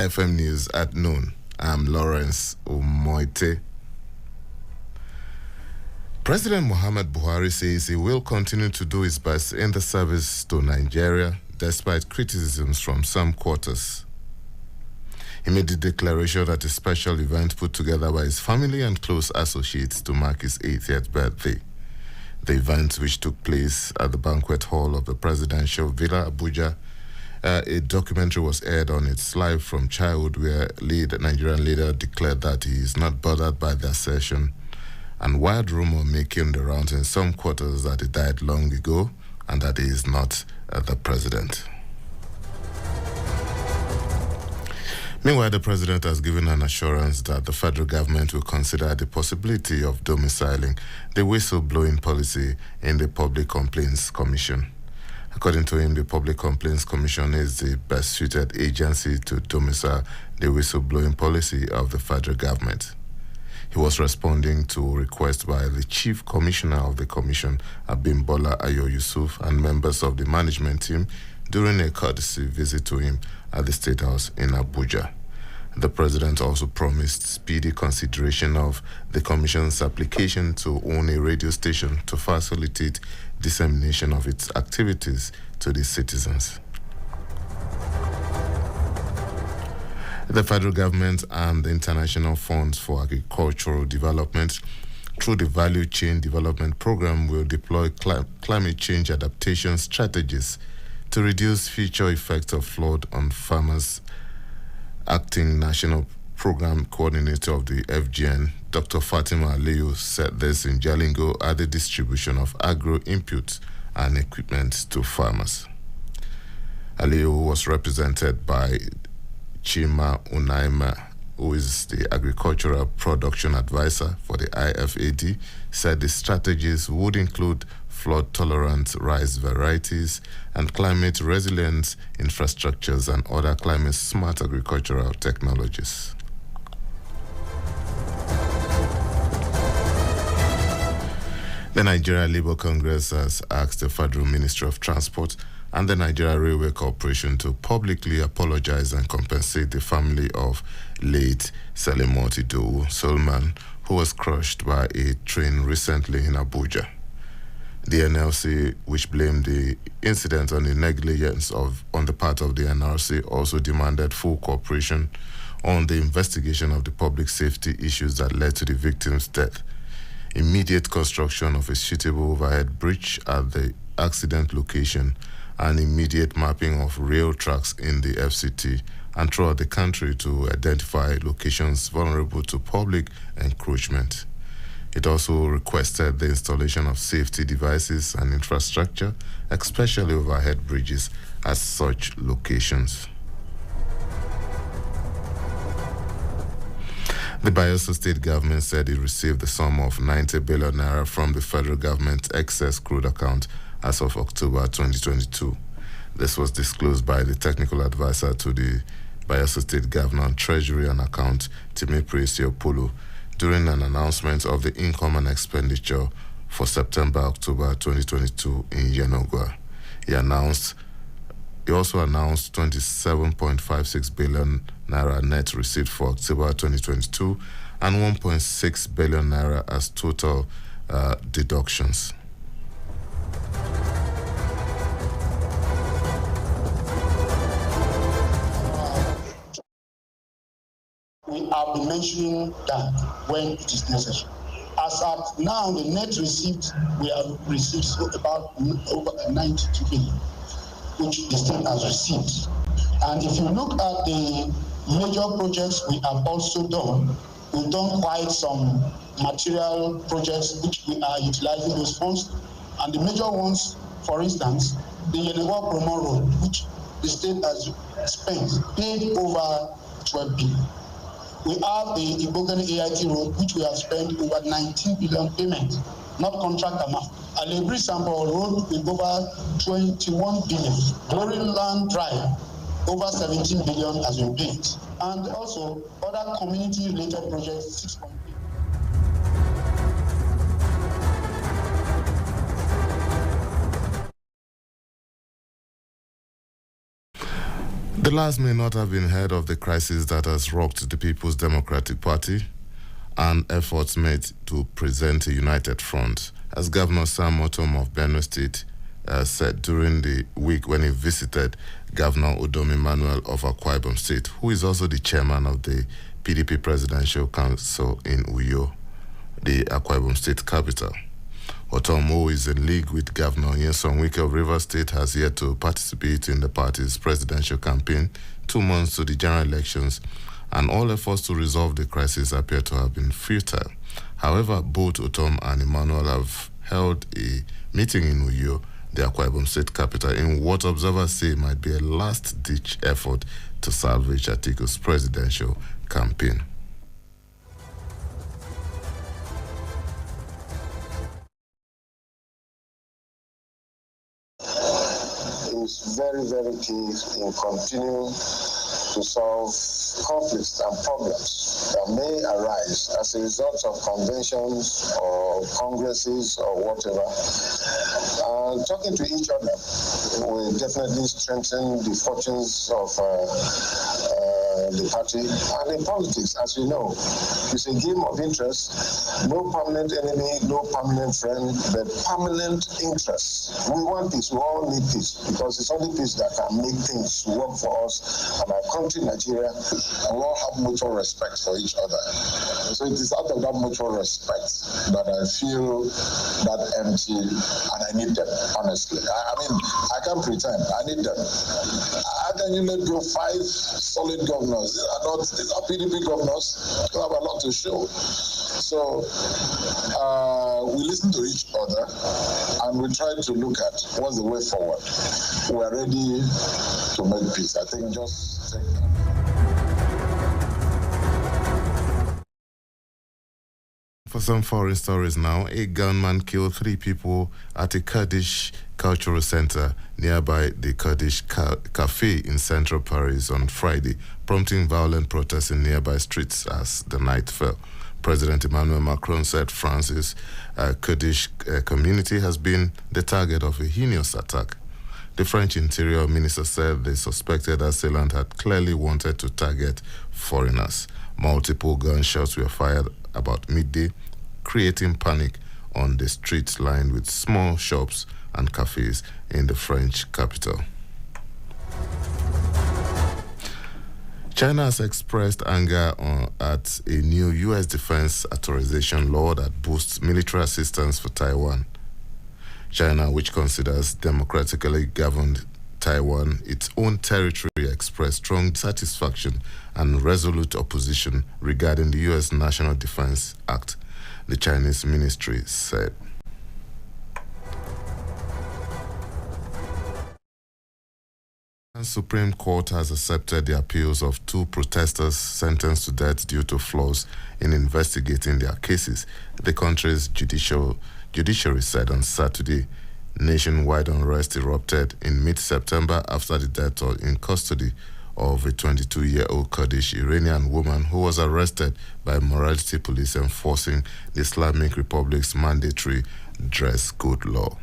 FM News at noon. I'm Lawrence Omoite. President Muhammad Buhari says he will continue to do his best in the service to Nigeria, despite criticisms from some quarters. He made the declaration at a special event put together by his family and close associates to mark his 80th birthday. The event, which took place at the banquet hall of the presidential villa, Abuja, a documentary was aired on its Live from Childhood, where Nigerian leader declared that he is not bothered by the assertion and wild rumor making the rounds in some quarters that he died long ago and that he is not the president. Meanwhile, the president has given an assurance that the federal government will consider the possibility of domiciling the whistleblowing policy in the Public Complaints Commission. According to him, the Public Complaints Commission is the best suited agency to domicile the whistleblowing policy of the federal government. He was responding to a request by the Chief Commissioner of the Commission, Abimbola Ayo Yusuf, and members of the management team during a courtesy visit to him at the State House in Abuja. The president also promised speedy consideration of the Commission's application to own a radio station to facilitate dissemination of its activities to the citizens. The federal government and the International Funds for Agricultural Development, through the Value Chain Development Program, will deploy climate change adaptation strategies to reduce future effects of flood on farmers. Acting National Program Coordinator of the FGN, Dr. Fatima Aliyu, said this in Jalingo at the distribution of agro inputs and equipment to farmers. Aliyu was represented by Chima Unaima, who is the Agricultural Production Advisor for the IFAD, said the strategies would include flood-tolerant rice varieties and climate-resilient infrastructures and other climate-smart agricultural technologies. The Nigeria Labour Congress has asked the Federal Ministry of Transport and the Nigeria Railway Corporation to publicly apologize and compensate the family of late Salimot Idowu Solman, who was crushed by a train recently in Abuja. The NLC, which blamed the incident on the negligence on the part of the NRC, also demanded full cooperation on the investigation of the public safety issues that led to the victim's death, immediate construction of a suitable overhead bridge at the accident location, and immediate mapping of rail tracks in the FCT and throughout the country to identify locations vulnerable to public encroachment. It also requested the installation of safety devices and infrastructure, especially overhead bridges, at such locations. The Bayelsa State government said it received the sum of 90 billion naira from the federal government excess crude account as of October 2022. This was disclosed by the technical advisor to the Bayelsa State Governor on Treasury and Account, Timipre Siopolo, during an announcement of the income and expenditure for September-October 2022 in Yenogwa. He also announced 27.56 billion naira net receipt for October 2022 and 1.6 billion naira as total deductions. We have been mentioning that when it is necessary. As at now, the net receipt we have received about over 92 billion, which the state has received. And if you look at the major projects we have also done, we've done quite some material projects which we are utilizing those funds. And the major ones, for instance, the Yenewa Promo Road, which the state has paid over 12 billion. We have the Ibogan AIT Road, which we have spent over 19 billion payment, not contract amount. Alebri Sample Road with over 21 billion. Glory Land Drive, over 17 billion has been paid. And also other community-related projects, 6.8. The last may not have been heard of the crisis that has rocked the People's Democratic Party and efforts made to present a united front, as Governor Sam Otom of Benue State said during the week when he visited Governor Udom Emmanuel of Akwa Ibom State, who is also the chairman of the PDP Presidential Council in Uyo, the Akwa Ibom State capital. Otom, who is in league with Governor Nyesom Wike of Rivers State, has yet to participate in the party's presidential campaign 2 months to the general elections, and all efforts to resolve the crisis appear to have been futile. However, both Otom and Emmanuel have held a meeting in Uyo, the Akwa Ibom State capital, in what observers say might be a last-ditch effort to salvage Atiku's presidential campaign. Is very, very key in continuing to solve conflicts and problems that may arise as a result of conventions or congresses or whatever. Talking to each other will definitely strengthen the fortunes of the party. And in politics, as you know, it's a game of interest. No permanent enemy, no permanent friend, but permanent interests. We want peace. We all need peace because it's only peace that can make things work for us and our country, Nigeria. And we all have mutual respect for each other. So it is out of that mutual respect that I feel that empty, and I need them, honestly. I mean, I can't pretend. I need them. How can you let go 5 solid governors? These are PDP governors who have a lot to show. So we listen to each other and we try to look at what's the way forward. We are ready to make peace. I think just take that. For some foreign stories now, a gunman killed 3 people at a Kurdish cultural center nearby the Kurdish cafe in central Paris on Friday, prompting violent protests in nearby streets as the night fell. President Emmanuel Macron said France's Kurdish community has been the target of a heinous attack. The French Interior Minister said the suspected assailant had clearly wanted to target foreigners. Multiple gunshots were fired about midday, creating panic on the streets lined with small shops and cafes in the French capital. China has expressed anger at a new U.S. defense authorization law that boosts military assistance for Taiwan. China, which considers democratically governed Taiwan its own territory, expressed strong dissatisfaction and resolute opposition regarding the U.S. National Defense Act, the Chinese ministry said. The Supreme Court has accepted the appeals of 2 protesters sentenced to death due to flaws in investigating their cases, the country's judiciary said on Saturday. Nationwide unrest erupted in mid-September after the death in custody of a 22-year-old Kurdish Iranian woman who was arrested by morality police enforcing the Islamic Republic's mandatory dress code law.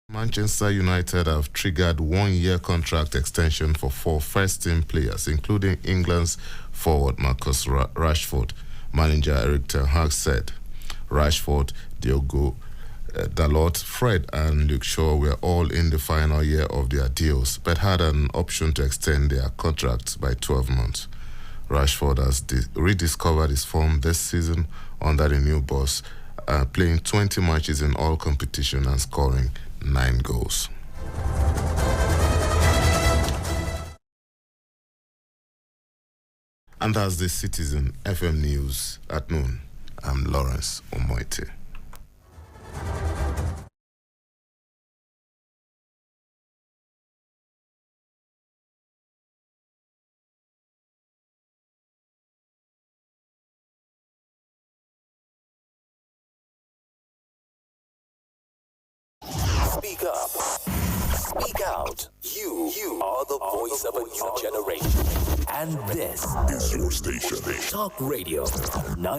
Manchester United have triggered 1-year contract extension for 4 first-team players, including England's forward Marcus Rashford. Manager Eric Ten Hag said Rashford, Diogo Dalot, Fred and Luke Shaw were all in the final year of their deals, but had an option to extend their contracts by 12 months. Rashford has rediscovered his form this season under the new boss, playing 20 matches in all competition and scoring 9 goals. And that's the Citizen FM News at noon. I'm Lawrence Omoite. Speak up. Speak out. You are the voice of a new generation. And this is your station. Talk Radio 9.